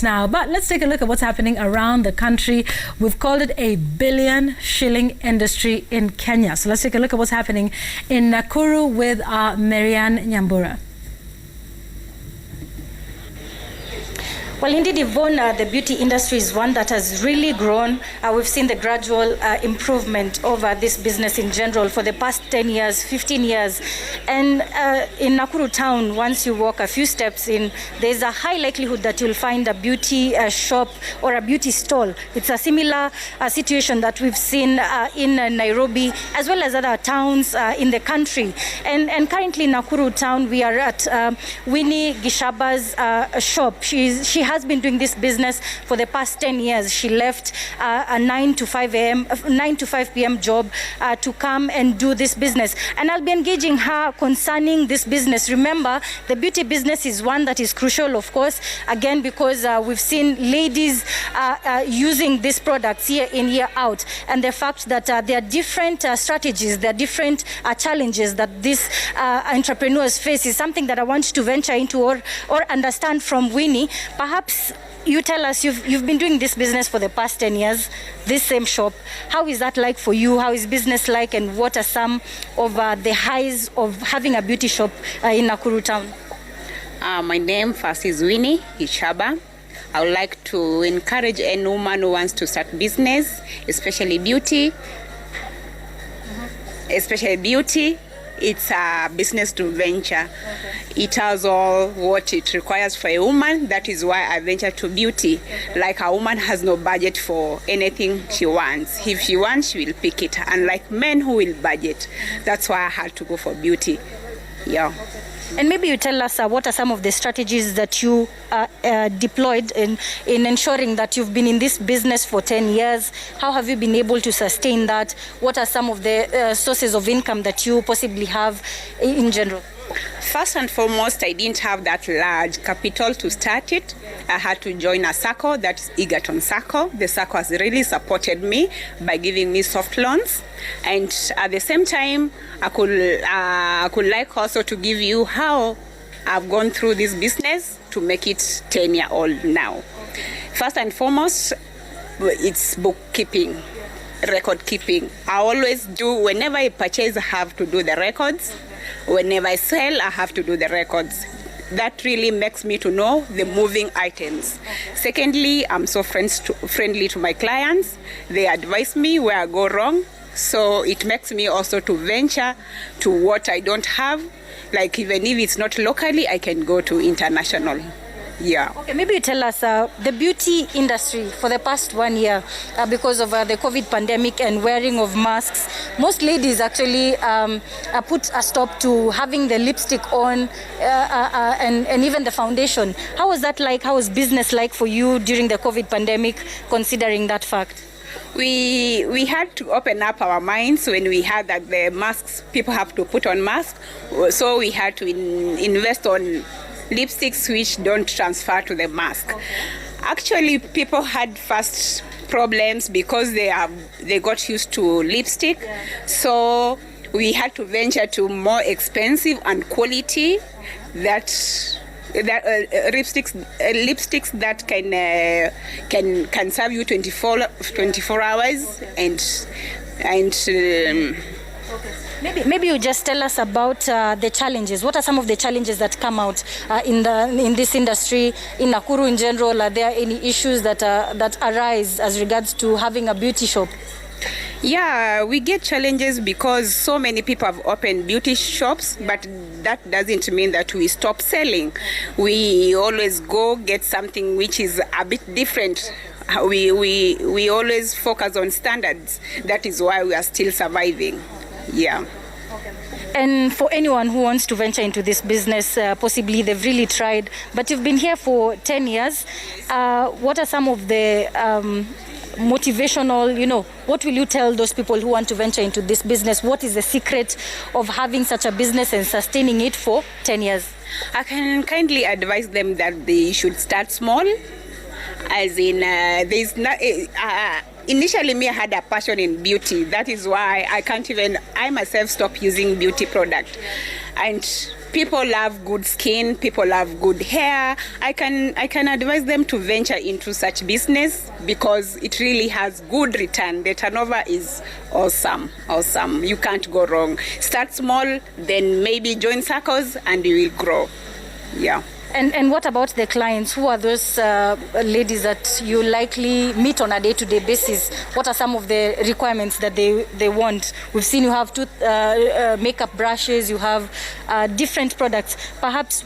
Now, but let's take a look at what's happening around the country. We've called it a billion-shilling industry in Kenya. So let's take a look at what's happening in Nakuru with Marianne Nyambura. Well, indeed, Yvonne, the beauty industry is one that has really grown. We've seen the gradual improvement over this business in general for the past 10 years, 15 years. And in Nakuru town, once you walk a few steps in, there's a high likelihood that you'll find a beauty shop or a beauty stall. It's a similar situation that we've seen in Nairobi, as well as other towns in the country. And currently in Nakuru town, we are at Winnie Gishaba's shop. She has been doing this business for the past 10 years. She left a 9 to 5 p.m. job to come and do this business. And I'll be engaging her concerning this business. Remember, the beauty business is one that is crucial, of course, again, because we've seen ladies using these products year in, year out. And the fact that there are different strategies, there are different challenges that these entrepreneurs face is something that I want to venture into or understand from Winnie. Perhaps you tell us, you've been doing this business for the past 10 years, this same shop. How is that like for you? How is business like, and what are some of the highs of having a beauty shop in Nakuru town? My name first is Winnie Gishaba. I would like to encourage any woman who wants to start business, especially beauty. It's a business to venture. Okay. It has all what it requires for a woman. That is why I venture to beauty. Okay. Like a woman has no budget for anything she wants. If she wants, she will pick it. Unlike men who will budget. That's why I had to go for beauty. Yeah. Okay. And maybe you tell us what are some of the strategies that you deployed in ensuring that you've been in this business for 10 years. How have you been able to sustain that? What are some of the sources of income that you possibly have in general? First and foremost, I didn't have that large capital to start it. I had to join a circle, that's Egerton Circle. The circle has really supported me by giving me soft loans. And at the same time, I could like also to give you how I've gone through this business to make it 10-year-old now. First and foremost, it's bookkeeping, record keeping. I always do, whenever I purchase, I have to do the records. Whenever I sell, I have to do the records. That really makes me to know the moving items. Secondly, I'm so friendly to my clients. They advise me where I go wrong. So it makes me also to venture to what I don't have. Like even if it's not locally, I can go to international. Yeah. Okay, maybe you tell us the beauty industry for the past 1 year, because of the COVID pandemic and wearing of masks, most ladies actually put a stop to having the lipstick on and even the foundation. How was that like? How was business like for you during the COVID pandemic, considering that fact? We had to open up our minds when we heard that the masks, people have to put on masks. So we had to invest on lipsticks which don't transfer to the mask. Okay. Actually, people had first problems because they got used to lipstick. Yeah. So we had to venture to more expensive and quality lipsticks that can serve you 24 hours and Maybe you just tell us about the challenges. What are some of the challenges that come out in this industry, in Nakuru in general? Are there any issues that arise as regards to having a beauty shop? Yeah, we get challenges because so many people have opened beauty shops, but that doesn't mean that we stop selling. We always go get something which is a bit different. We always focus on standards. That is why we are still surviving. Yeah. Okay. And for anyone who wants to venture into this business, possibly they've really tried, but you've been here for 10 years. What are some of the motivational, what will you tell those people who want to venture into this business? What is the secret of having such a business and sustaining it for 10 years? I can kindly advise them that they should start small. As in, there's not... Initially, I had a passion in beauty. That is why I myself stop using beauty product. And people love good skin, people love good hair, I can advise them to venture into such business because it really has good return. The turnover is awesome. You can't go wrong. Start small, then maybe join circles and you will grow. Yeah. And what about the clients? Who are those ladies that you likely meet on a day-to-day basis? What are some of the requirements that they want? We've seen you have makeup brushes, you have different products. Perhaps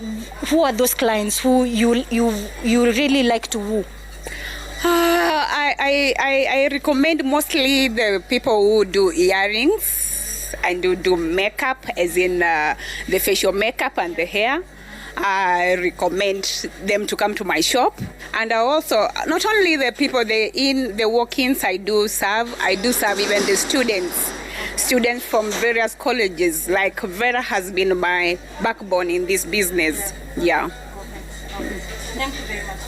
who are those clients who you really like to woo? I recommend mostly the people who do earrings and who do makeup, as in the facial makeup and the hair. I recommend them to come to my shop. And I also, not only the people the walk-ins, I do serve even the students from various colleges. Like Vera has been my backbone in this business. Yeah. Thank you very much.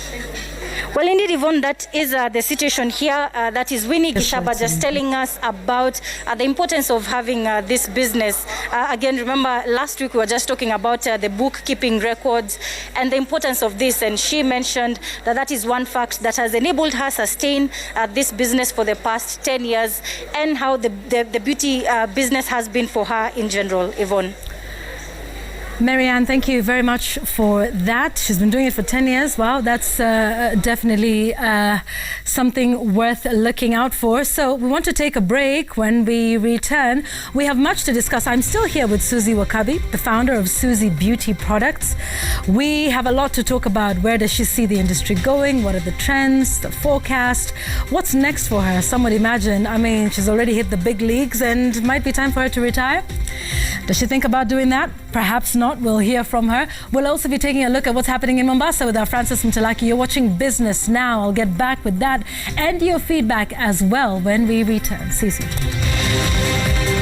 Well, indeed, Yvonne, that is the situation here. That is Winnie Gishaba just telling us about the importance of having this business. Again, remember, last week we were just talking about the bookkeeping records and the importance of this. And she mentioned that is one fact that has enabled her sustain this business for the past 10 years and how the beauty business has been for her in general. Yvonne. Marianne, thank you very much for that. She's been doing it for 10 years. Wow, that's definitely something worth looking out for. So we want to take a break. When we return, we have much to discuss. I'm still here with Susie Wakabi, the founder of Susie Beauty Products. We have a lot to talk about. Where does she see the industry going? What are the trends, the forecast? What's next for her? Some would imagine, I mean, she's already hit the big leagues and it might be time for her to retire. Does she think about doing that? Perhaps not. We'll hear from her. We'll also be taking a look at what's happening in Mombasa with our Francis Mtalaki. You're watching Business Now. I'll get back with that and your feedback as well when we return. See you soon.